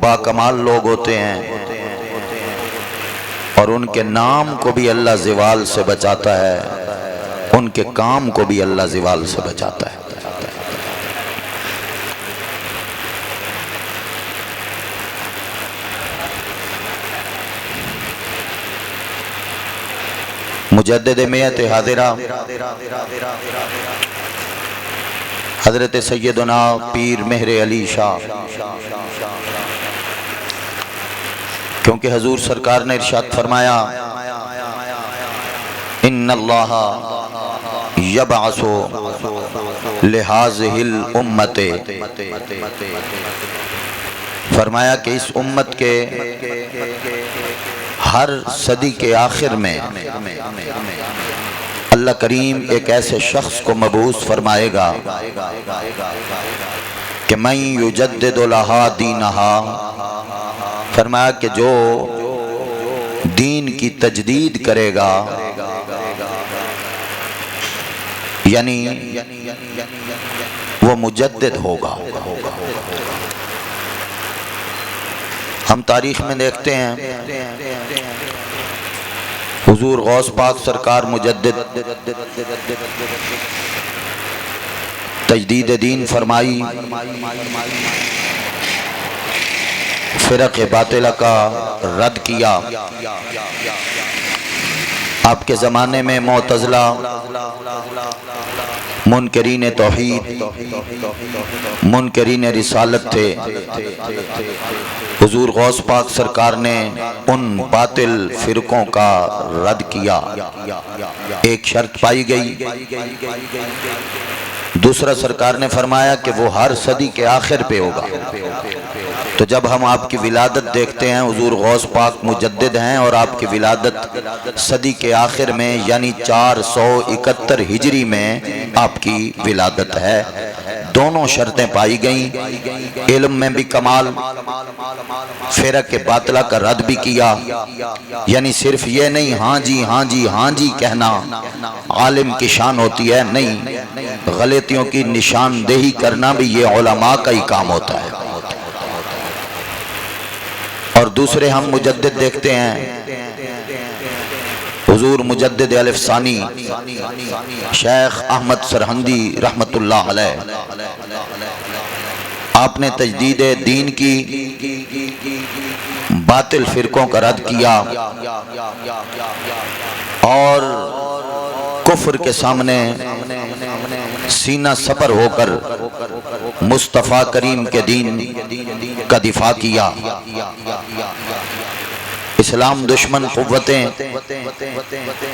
باکمال لوگ ہوتے ہیں اور ان کے نام کو بھی اللہ زوال سے بچاتا ہے، ان کے کام کو بھی اللہ زوال سے بچاتا ہے۔ مجدد میت حاضرہ حضرت سیدنا پیر مہر علی شاہ، کیونکہ حضور سرکار نے ارشاد فرمایا ان اللہ یبعث لہذہ الامت، فرمایا کہ اس امت کے ہر صدی کے آخر میں اللہ کریم ایک ایسے شخص کو مبعوث فرمائے گا کہ من یجدد لہا دینہا، فرمایا کہ جو دین کی تجدید کرے گا، یعنی وہ مجدد ہوگا۔ ہم تاریخ میں دیکھتے ہیں حضور غوث پاک سرکار مجدد تجدید دین فرمائی، فرق باطلہ کا رد کیا۔ آپ کے زمانے میں معتزلہ، منکرین توحید، منکرین رسالت تھے۔ حضور غوث پاک سرکار نے ان باطل فرقوں کا رد کیا۔ ایک شرط پائی گئی، دوسرا سرکار نے فرمایا کہ وہ ہر صدی کے آخر پہ ہوگا۔ تو جب ہم آپ کی ولادت دیکھتے ہیں، حضور غوث پاک مجدد ہیں اور آپ کی ولادت صدی کے آخر میں یعنی 471 ہجری میں آپ کی ولادت ہے۔ دونوں شرطیں پائی گئیں، علم میں بھی کمال، فرق باطلہ کا رد بھی کیا، یعنی صرف یہ نہیں ہاں جی ہاں جی ہاں جی کہنا عالم کی شان ہوتی ہے، نہیں، غلطیوں کی نشاندہی کرنا بھی یہ علماء کا ہی کام ہوتا ہے۔ اور دوسرے ہم مجدد دیکھتے ہیں، حضور مجدد الف ثانی شیخ احمد سرہندی رحمت اللہ علیہ، آپ نے تجدید دین کی، باطل فرقوں کا رد کیا اور کفر کے سامنے سینہ سپر ہو کر مصطفیٰ کریم کے دین کا دفاع کیا۔ اسلام دشمن قوتیں،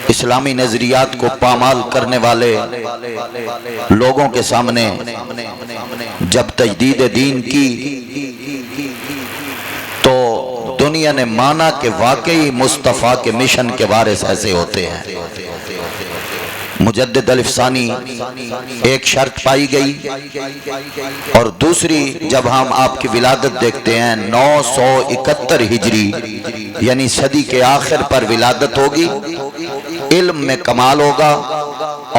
اسلامی نظریات کو پامال کرنے والے لوگوں کے سامنے جب تجدید دین کی تو دنیا نے مانا کہ واقعی مصطفیٰ کے مشن کے وارث ایسے ہوتے ہیں۔ مجدد الف ثانی ایک شرط پائی گئی، اور دوسری جب ہم آپ کی ولادت دیکھتے ہیں 971 ہجری یعنی صدی کے آخر پر ولادت ہوگی، علم میں کمال ہوگا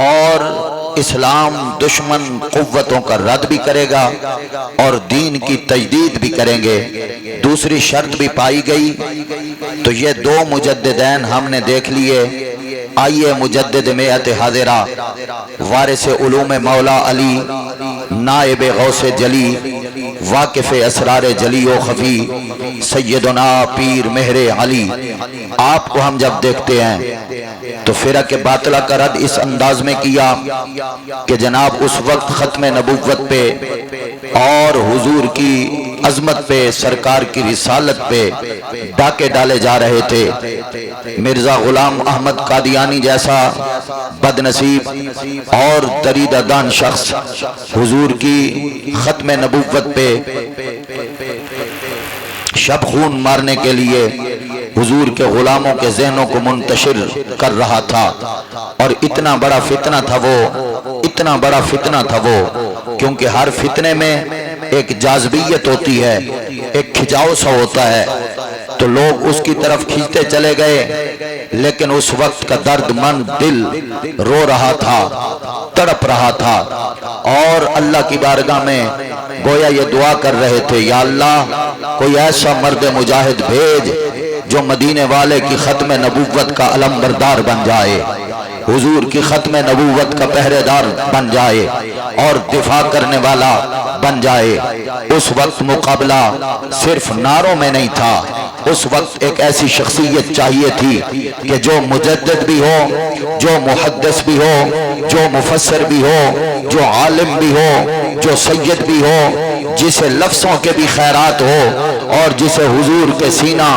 اور اسلام دشمن قوتوں کا رد بھی کرے گا اور دین کی تجدید بھی کریں گے۔ دوسری شرط بھی پائی گئی، تو یہ دو مجددین ہم نے دیکھ لیے۔ آئیے مجدد میت حاضرہ، وارث علوم مولا علی، نائب غوث جلی، واقف اسرار جلی و خفی، سیدنا پیر مہر علی، آپ کو ہم جب دیکھتے ہیں تو فرق باطلہ کا رد اس انداز میں کیا کہ جناب اس وقت ختم نبوت پہ اور حضور کی عظمت پہ، سرکار کی رسالت پہ ڈاکے ڈالے جا رہے تھے۔ مرزا غلام احمد قادیانی جیسا بد نصیب اور دریدہ دان شخص حضور کی ختم نبوت پہ شب خون مارنے کے لیے حضور کے غلاموں کے ذہنوں کو منتشر کر رہا تھا، اور اتنا بڑا فتنہ تھا وہ، کیونکہ ہر فتنے میں ایک جاذبیت ہوتی ہے، ایک کھچاؤ سا ہوتا ہے۔ تو تو لوگ اس کی طرف کھینچتے چلے گئے، لیکن اس وقت کا درد مند دل رو رہا تھا، تڑپ رہا تھا، اور اللہ کی بارگاہ میں گویا یہ دعا کر رہے تھے، یا اللہ کوئی ایسا مرد مجاہد بھیج جو مدینے والے کی ختم نبوت کا علم بردار بن جائے، حضور کی ختم نبوت کا پہرے دار بن جائے اور دفاع کرنے والا بن جائے۔ اس وقت مقابلہ صرف نعروں میں نہیں تھا، اس وقت ایک ایسی شخصیت چاہیے تھی کہ جو مجدد بھی ہو، جو محدث بھی ہو، جو مفسر بھی ہو، جو عالم بھی ہو، جو سید بھی ہو، جسے لفظوں کے بھی خیرات ہو اور جسے حضور کے سینہ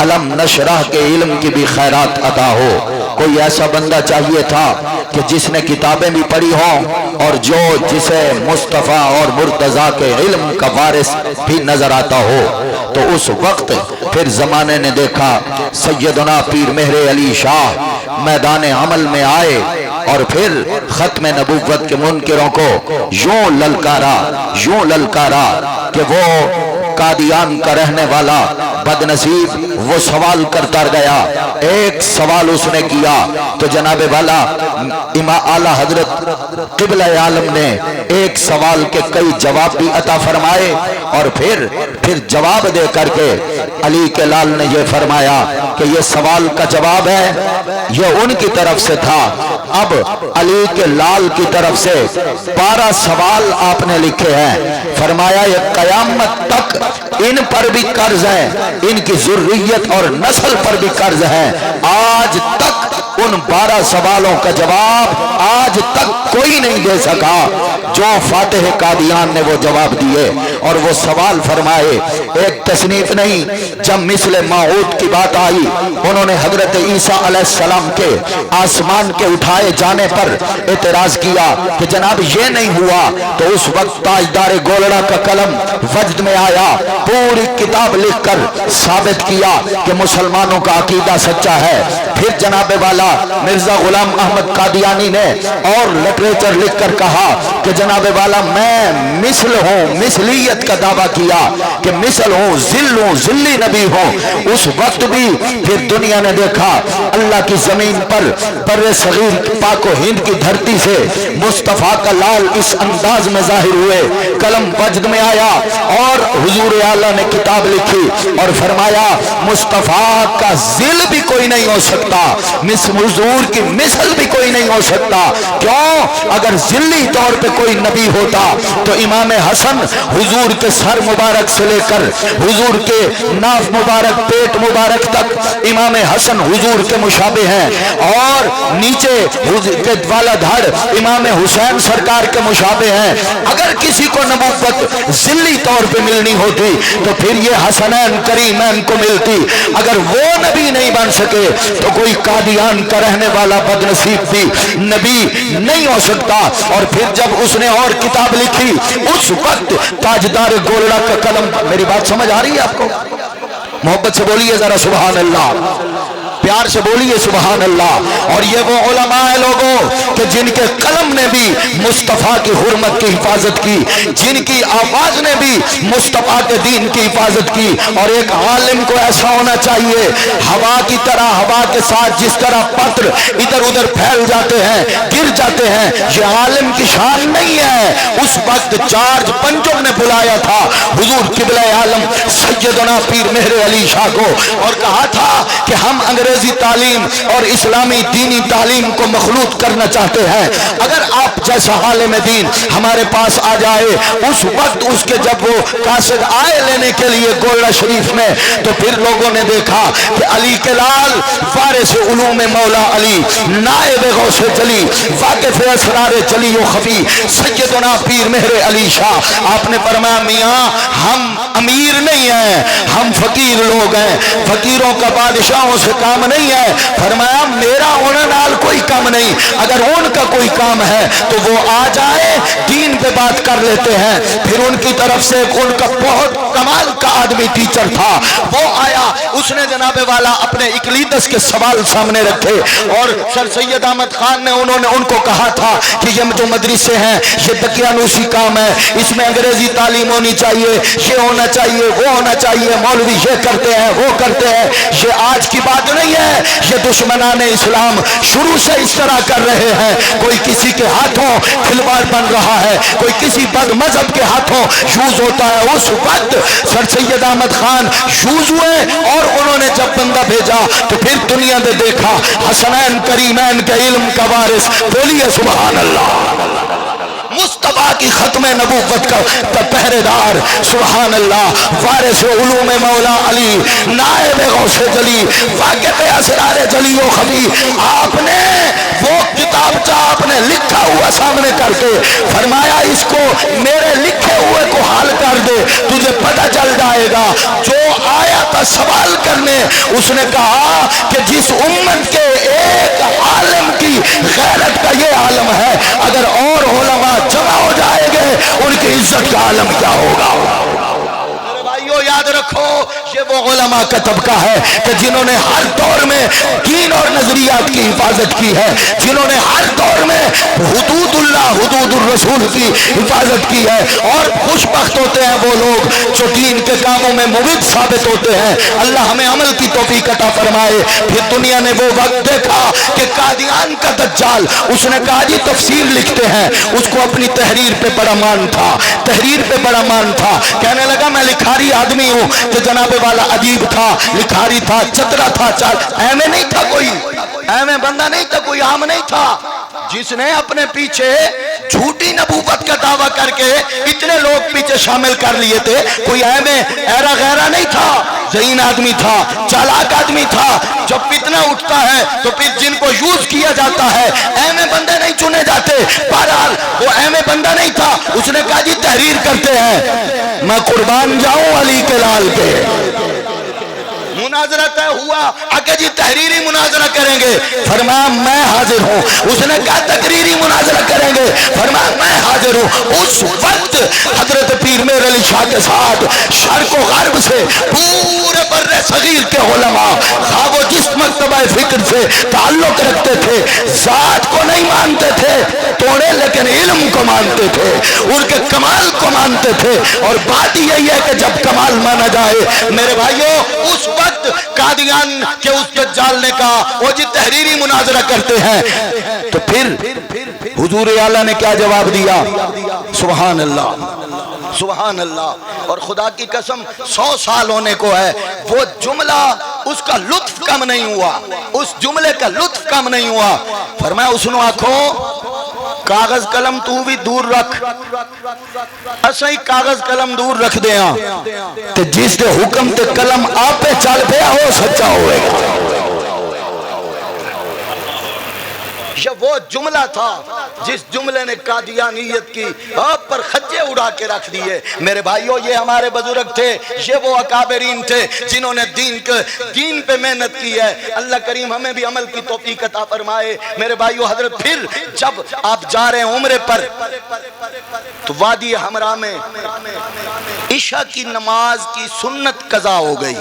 علم نشرح کے علم کی بھی خیرات عطا ہو۔ کوئی ایسا بندہ چاہیے تھا کہ جس نے کتابیں بھی پڑھی ہوں اور جسے مصطفیٰ اور مرتضیٰ کے علم کا وارث بھی نظر آتا ہو۔ تو اس وقت پھر زمانے نے دیکھا سیدنا پیر مہر علی شاہ میدان عمل میں آئے اور پھر ختم نبوت کے منکروں کو یوں للکارا کہ وہ قادیان کا رہنے والا بدنصیب وہ سوال کرتا گیا۔ ایک سوال اس نے کیا تو جناب والا امام اعلی حضرت قبلہ عالم نے ایک سوال کے کئی جواب بھی عطا فرمائے، اور پھر جواب دے کر کے علی کے لال نے یہ فرمایا کہ یہ سوال کا جواب ہے، یہ ان کی طرف سے تھا۔ اب علی کے لال کی طرف سے 12 سوال آپ نے لکھے ہیں، فرمایا یہ قیامت تک ان پر بھی قرض ہے، ان کی ذریت اور نسل پر بھی قرض ہے۔ آج تک ان 12 سوالوں کا جواب آج تک کوئی نہیں دے سکا جو فاتح قادیان نے وہ جواب دیے۔ اور وہ سوال فرمائے، ایک تصنیف نہیں، جب مثل موعود کی بات آئی انہوں نے حضرت عیسیٰ علیہ السلام کے آسمان کے اٹھائے جانے پر اعتراض کیا کہ جناب یہ نہیں ہوا، تو اس وقت تاجدار گولڑا کا قلم وجد میں آیا، پوری کتاب لکھ کر ثابت کیا کہ مسلمانوں کا عقیدہ سچا ہے۔ پھر جناب والا مرزا غلام احمد قادیانی نے اور لٹریچر لکھ کر کہا کہ جناب والا میں مثل ہوں، مثلیت کا دعویٰ کیا کہ مثل ہوں، ذل ہوں، ذلی نبی ہوں۔ اس وقت بھی پھر دنیا نے دیکھا اللہ کی زمین پر بر صغیر پاک و ہند کی دھرتی سے مصطفیٰ کا لال اس انداز میں ظاہر ہوئے، قلم وجد میں آیا اور حضور اعلیٰ نے کتاب لکھی اور فرمایا مصطفیٰ کا ذل بھی کوئی نہیں ہو سکتا، حضور کی مثل بھی کوئی نہیں ہو سکتا۔ کیوں؟ اگر ذلی طور پہ کوئی نبی ہوتا تو امام حسن حضور کے سر مبارک سے لے کر حضور کے ناف مبارک، پیٹ مبارک تک امام حسن حضور کے مشابہ ہیں، اور نیچے کے والا دھڑ امام حسین سرکار کے مشابہ ہیں۔ اگر کسی کو نبوت ذلی طور پہ ملنی ہوتی تو پھر یہ حسنین کریمین کو ملتی۔ اگر وہ نبی نہیں بن سکے تو کوئی قادیان کا رہنے والا بدنصیب بھی نبی نہیں ہو سکتا۔ اور پھر جب اس نے اور کتاب لکھی اس وقت تاجدار گولڑا کا قلم، میری بات سمجھ آ رہی ہے آپ کو؟ محبت سے بولیے ذرا سبحان اللہ، پیار سے بولیے سبحان اللہ۔ اور یہ وہ علماء ہیں لوگوں کہ جن کے قلم نے بھی مصطفیٰ کی حرمت کی حفاظت کی، جن کی آواز نے بھی مصطفیٰ کے دین کی حفاظت کی۔ اور ایک عالم کو ایسا ہونا چاہیے، ہوا کی طرح، ہوا کے ساتھ جس طرح پتر ادھر ادھر پھیل جاتے ہیں، گر جاتے ہیں، یہ عالم کی شان نہیں ہے۔ اس وقت جارج پنجم نے بلایا تھا حضور قبلہ عالم سیدنا پیر مہر علی شاہ کو اور کہا تھا کہ ہم انگریزی تعلیم اور اسلامی دینی تعلیم کو مخلوط کرنا چاہتے ہیں، اگر آپ جیسا عالم دین ہمارے پاس آ جائے۔ اس وقت اس کے جب وہ قاصد آئے لینے کے لیے گولڑا شریف میں، تو پھر لوگوں نے دیکھا کہ علی کے لال وارث علوم مولا علی، نائب غوث جلی، واقف اسرار جلی و خفی سیدنا پیر مہر علی شاہ، آپ نے فرمایا میاں ہم امیر نہیں ہیں، ہم فقیر لوگ ہیں، فقیروں کا بادشاہوں سے کام نہیں ہے۔ فرمایا میرا ان نال کوئی کام نہیں، اگر ان کا کوئی کام ہے تو وہ آ جائے، دین پہ بات کر لیتے ہیں۔ پھر ان کی طرف سے ان کا بہت کمال کا آدمی ٹیچر تھا، وہ آیا، اس نے جناب والا اپنے اقلیدس کے سوال سامنے رکھے اور سر سید احمد خان نے انہوں نے ان کو کہا تھا کہ یہ جو مدرسے ہیں یہ دقیانوسی کام ہے، اس میں انگریزی تعلیم ہونی چاہیے، یہ ہونا ہونا چاہیے، وہ ہونا چاہیے، مولوی یہ کرتے ہیں وہ کرتے ہیں، یہ آج کی بات نہیں ہے، یہ دشمنان اسلام شروع سے اس طرح کر رہے ہیں۔ کوئی کسی کے ہاتھوں کھلواڑ بن رہا ہے، کوئی کسی بد مذہب کے ہاتھوں یوز ہوتا ہے۔ اس وقت سر سید احمد خان یوز ہوئے اور انہوں نے جب بندہ بھیجا تو پھر دنیا نے دیکھا حسنین کریمین کے علم کا وارث، بولیے سبحان اللہ، مصطفیٰ کی ختم نبوت کا پہرے دار، سبحان اللہ، وارث علوم مولا علی، نائب غوث جلی، واقف اسرار جلی و خفی۔ آپ نے وہ کتابچہ آپ نے لکھا ہوا سامنے کر کے فرمایا اس کو میرے لکھے ہوئے کو حال کر دے، تجھے پتہ چل جائے گا۔ جو آیا تھا سوال کرنے، اس نے کہا کہ جس امت کے ایک عالم کی غیرت کا یہ عالم ہے، اگر اور علماء جمع ہو جائے گے ان کی عزت کا عالم کیا ہوگا؟ میرے بھائیو یاد رکھو، یہ وہ علماء کا طبقہ ہے کہ جنہوں نے ہر دور میں دین اور نظریات کی حفاظت کی ہے، جنہوں نے ہر دور میں حدود اللہ حدود الرسول کی حفاظت کی ہے، اور خوش بخت ہوتے ہیں وہ لوگ جو دین کے کاموں میں موحد ثابت ہوتے ہیں۔ اللہ ہمیں عمل کی توفیق عطا فرمائے۔ پھر دنیا نے وہ وقت دیکھا کہ قادیان کا دجال، اس نے کہا جی تفسیر لکھتے ہیں، اس کو اپنی تحریر پہ بڑا مان تھا، تحریر پہ بڑا مان تھا، کہنے لگا میں لکھاری آدمی ہوں، کہ جناب والا عجیب تھا، لکھاری تھا، چترا تھا، چال ایویں نہیں تھا، کوئی ایویں بندہ نہیں تھا، کوئی عام نہیں تھا، جس نے اپنے پیچھے جھوٹی نبوت کا دعویٰ کر کے اتنے لوگ پیچھے شامل کر لیے تھے، کوئی ایویں ایرا غیرہ نہیں تھا، ذہین آدمی تھا، چالاک آدمی تھا۔ جب فتنہ اٹھتا ہے تو پھر جن کو یوز کیا جاتا ہے ایویں بندے نہیں چنے جاتے، بہرحال وہ ایویں بندہ نہیں تھا، اس نے کہا جی تحریر کرتے ہیں، میں قربان جاؤں علی کے لال کے۔ مناظرہ طے ہوا، آگے جی تحریری مناظرہ کریں گے، فرمایا میں حاضر ہوں۔ اس نے کہا تقریری مناظرہ کریں گے، فرمایا میں حاضر ہوں۔ اس وقت حضرت پیر میر علی شاہ کے ساتھ شرق و غرب سے پورے بر صغیر کے علماء، خواب و جس مکتبہ فکر سے تعلق رکھتے تھے، ذات کو نہیں مانتے تھے توڑے، لیکن علم کو مانتے تھے، ان کے کمال کو مانتے تھے۔ اور بات یہی ہے کہ جب کمال مانا جائے میرے بھائیوں، اس وقت قادیان کے اس دجال نے کہا وہ جی تحریری مناظرہ کرتے ہیں، تو پھر حضور اعلیٰ نے کیا جواب دیا؟ سبحان اللہ، سبحان اللہ۔ اور خدا کی قسم 100 سال ہونے کو ہے، وہ جملہ اس کا لطف کم نہیں ہوا، اس جملے کا لطف کم نہیں ہوا۔ فرمایا اس نے آنکھوں کاغذ قلم تو بھی دور رکھ، اسا ہی کاغذ قلم دور رکھ دیاں تے جس دے حکم تے قلم آپ پہ چل پیا ہو سچا ہوئے گا۔ یہ وہ جملہ تھا جس جملے نے قادیانیت کی آپ پر خجے اڑا کے رکھ دیے۔ میرے بھائیوں یہ ہمارے بزرگ تھے، یہ وہ اکابرین تھے جنہوں نے دین پہ محنت کی ہے۔ اللہ کریم ہمیں بھی عمل کی توفیق عطا فرمائے۔ میرے بھائیوں حضرت پھر جب آپ جا رہے ہیں عمرے پر تو وادی حمراء میں عشاء کی نماز کی سنت قضا ہو گئی،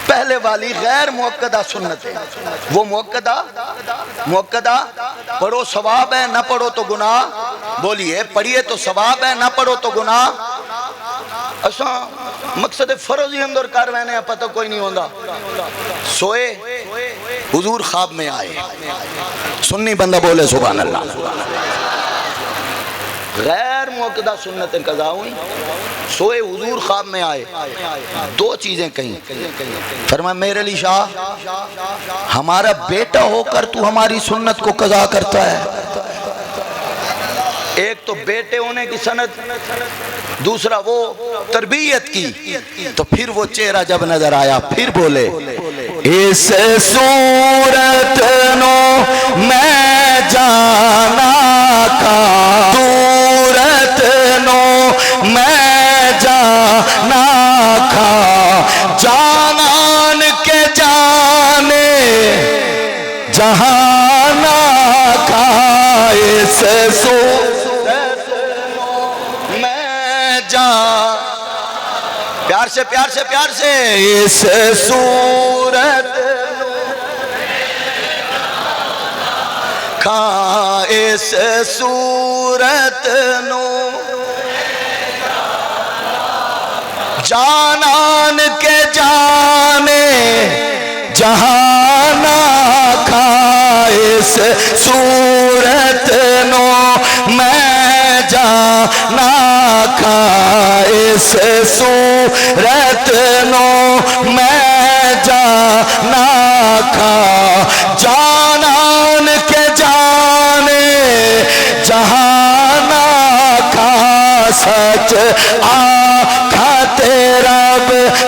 پہلے والی غیر موقدہ سنت ہے، وہ موقدہ پڑھو ثواب ہے، نہ پڑھو تو گناہ، بولیے پڑھیے تو ثواب ہے، نہ پڑھو تو گناہ۔ اساں مقصد فرض ہی اندر کر رہے ہیں، پتہ کوئی نہیں ہوندہ۔ سوئے حضور خواب میں آئے، سنی بندہ بولے سبحان اللہ۔ غیر موقدہ سنتیں قضا ہوئی، سوئے حضور خواب میں آئے، دو چیزیں کہیں، فرمایا میرے علی شاہ ہمارا بیٹا ہو کر تو ہماری سنت کو قضا کرتا ہے۔ ایک تو بیٹے ہونے کی سنت، دوسرا وہ تربیت کی۔ تو پھر وہ چہرہ جب نظر آیا پھر بولے اس صورت نو میں جانا کا، صورت نو میں جانا کا، جانان کے جانے جہانا کا، اس صورت میں جانا، پیار سے پیار سے پیار سے، اس صورت کھا، اس صورت نو جانان کے جانے جہانا کھائس صورت نو میں جانا کھائس صورت نو میں جانا کھا جانان کے جانے جہانا کھا سچ آکھا تیرا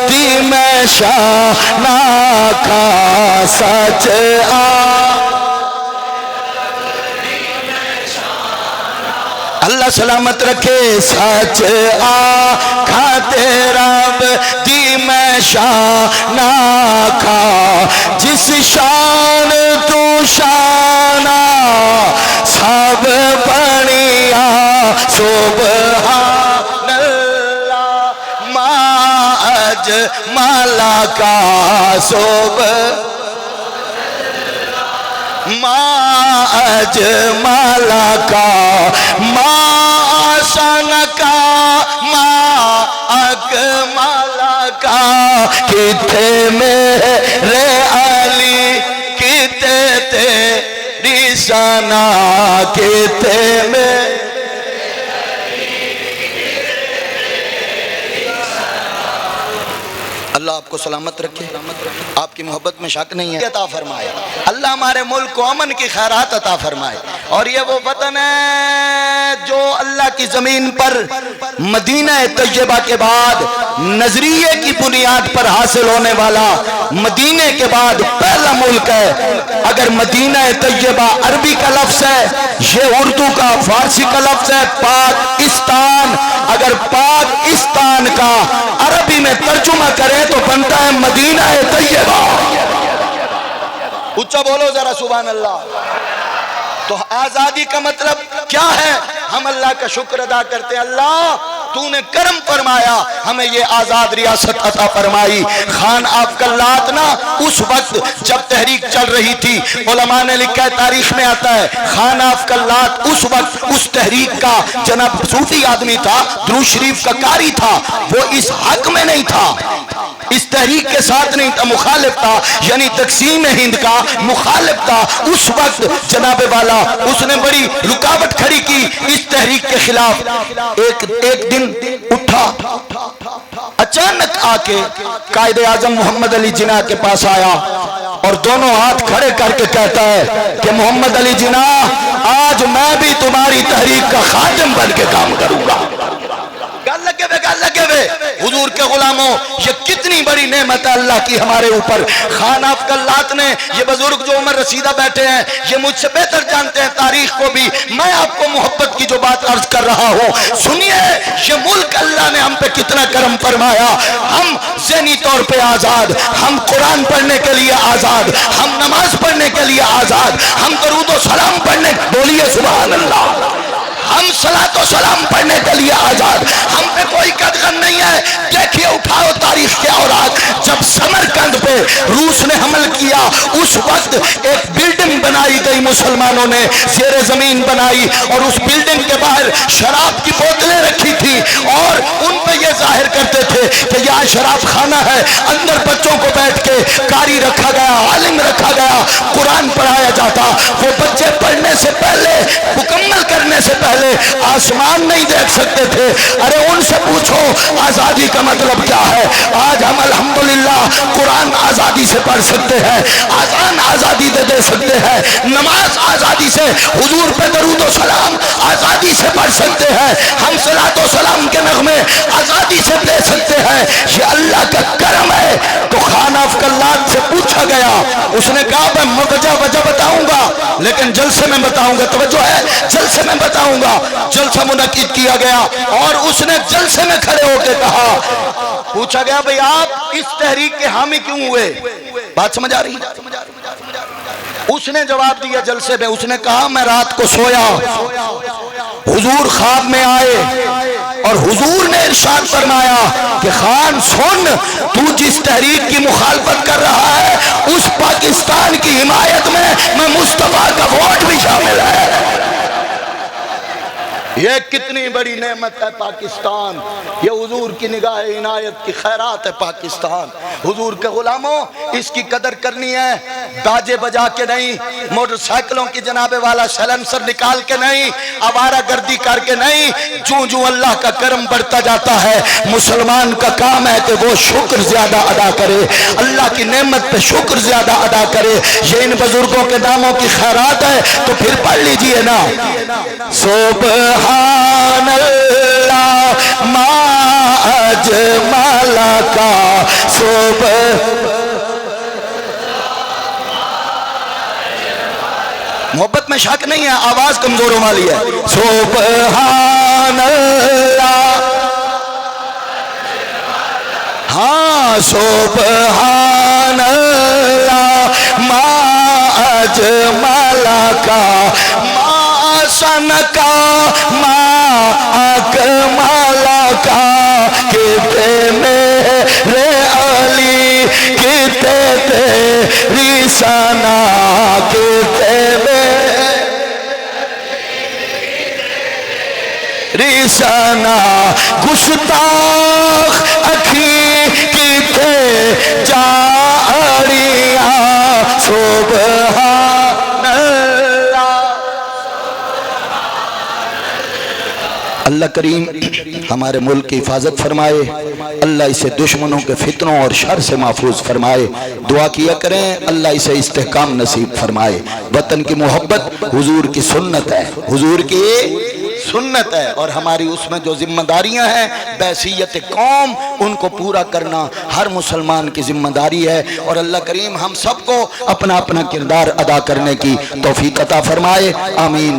دی میں شانا کھا سچ اللہ سلامت رکھے سچ آکھا تیرا دی میں شانا کھا جس شان تو شانہ سب بنیا سبحان اللہ ما اجمل کا ما اجمل کا ما آسان کا ما اکمل کا کتے میرے علی کتے تیری ثنا کتے میں اللہ آپ کو سلامت رکھے آپ کی محبت میں شک نہیں ہے عطا فرمائے اللہ ہمارے ملک کو امن کی خیرات عطا فرمائے اور یہ وہ وطن ہے جو اللہ کی زمین پر مدینہ طیبہ کے بعد نظریے کی بنیاد پر حاصل ہونے والا مدینے کے بعد پہلا ملک ہے اگر مدینہ طیبہ عربی کا لفظ ہے یہ اردو کا فارسی کا لفظ ہے پاکستان اگر پاکستان کا عربی میں ترجمہ کریں تو بنتا ہے مدینہ طیبہ اچھا بولو ذرا سبحان اللہ تو آزادی کا مطلب کیا ہے ہم اللہ کا شکر ادا کرتے ہیں اللہ تو نے کرم فرمایا ہمیں یہ آزاد ریاست عطا فرمائی خان آف کلات نا اس وقت جب تحریک چل رہی تھی علماء نے لکھا ہے تاریخ میں آتا ہے خان آف کلات اس وقت اس تحریک کا جناب صوفی آدمی تھا درود شریف کا قاری تھا وہ اس حق میں نہیں تھا اس تحریک کے ساتھ نہیں تھا مخالف تھا یعنی تقسیم ہند کا مخالف تھا اس وقت جناب والا اس نے بڑی رکاوٹ کھڑی کی اس تحریک کے خلاف ایک دن اٹھا اچانک آ کے قائد اعظم محمد علی جناح کے پاس آیا اور دونوں ہاتھ کھڑے کر کے کہتا ہے کہ محمد علی جناح آج میں بھی تمہاری تحریک کا خادم بن کے کام کروں گا گل لگے ہوئے حضور کے غلاموں یہ کتنی بڑی نعمت ہے اللہ کی ہمارے اوپر خان آف کلات نے یہ بزرگ جو عمر رسیدہ بیٹھے ہیں یہ مجھ سے بہتر جانتے ہیں تاریخ کو بھی میں آپ کو محبت کی جو بات عرض کر رہا ہوں سنیے یہ ملک اللہ نے ہم پہ کتنا کرم فرمایا ہم ذہنی طور پہ آزاد ہم قرآن پڑھنے کے لیے آزاد ہم نماز پڑھنے کے لیے آزاد ہم درود و سلام پڑھنے بولیے سبحان اللہ ہم صلاۃ و سلام پڑھنے کے لیے آزاد ہم پہ کوئی قدغن نہیں ہے دیکھیے اٹھاؤ تاریخ کے اوراق جب سمرقند پہ روس نے حمل کیا اس وقت ایک بلڈنگ بنائی گئی مسلمانوں نے زیر زمین بنائی اور اس بلڈنگ کے باہر شراب کی بوتلیں رکھی تھی اور ان پہ یہ ظاہر کرتے تھے کہ یہ شراب خانہ ہے اندر بچوں کو بیٹھ کے قاری رکھا گیا عالم رکھا گیا قرآن پڑھایا جاتا وہ بچے پڑھنے سے پہلے مکمل کرنے سے پہلے آسمان نہیں دیکھ سکتے تھے ارے ان سے پوچھو آزادی کا مطلب کیا ہے آج ہم الحمدللہ قرآن آزادی سے پڑھ سکتے ہیں آزان آزادی دے سکتے ہیں نماز آزادی سے حضور پہ درود و سلام آزادی سے پڑھ سکتے ہیں ہم صلاۃ و سلام کے نغمے آزادی سے دے سکتے ہیں یہ اللہ کا کرم ہے تو خان آف کلات سے پوچھا گیا اس نے کہا میں وجہ بتاؤں گا لیکن جلسے میں بتاؤں گا توجہ ہے جلسے میں بتاؤں گا جلسہ منعقد کیا گیا اور اس نے جلسے میں کھڑے ہو کے کہا پوچھا گیا بھئی آپ اس تحریک کے حامی کیوں ہوئے بات سمجھ آ رہی اس نے جواب دیا جلسے میں اس نے کہا میں رات کو سویا حضور خواب میں آئے اور حضور نے ارشاد فرمایا کہ خان سن تو جس تحریک کی مخالفت کر رہا ہے اس پاکستان کی حمایت میں مصطفیٰ کا ووٹ بھی شامل ہے یہ کتنی بڑی نعمت ہے پاکستان، یہ حضور کی نگاہ عنایت کی خیرات ہے پاکستان۔ حضور کے غلاموں اس کی قدر کرنی ہے، باجے بجا کے نہیں، موٹر سائیکلوں کی جناب والا سیلنسر نکال کے نہیں، آوارہ گردی کر کے نہیں۔ جو اللہ کا کرم بڑھتا جاتا ہے، مسلمان کا کام ہے کہ وہ شکر زیادہ ادا کرے، اللہ کی نعمت پہ شکر زیادہ ادا کرے۔ یہ ان بزرگوں کے ناموں کی خیرات ہے، تو پھر پڑھ لیجئے نا، سبحان اللہ ما اجمل کا محبت میں شک نہیں ہے، آواز کمزوروں والی ہے۔ سبحان اللہ، ہاں سبحان اللہ ما اجمل کا ما سن کا ما اکمل کا، کتے میرے علی کتے تیری ثنا، کتے میری ثنا، گستاخ اکھی کتے جاڑیاں، سبحان اللہ کریم ہمارے ملک کی حفاظت فرمائے، اللہ اسے دشمنوں کے فتنوں اور شر سے محفوظ فرمائے۔ دعا کیا کریں اللہ اسے استحکام نصیب فرمائے۔ وطن کی محبت حضور کی سنت ہے، حضور کی سنت ہے، اور ہماری اس میں جو ذمہ داریاں ہیں بحیثیت قوم ان کو پورا کرنا ہر مسلمان کی ذمہ داری ہے، اور اللہ کریم ہم سب کو اپنا اپنا کردار ادا کرنے کی توفیق عطا فرمائے، آمین۔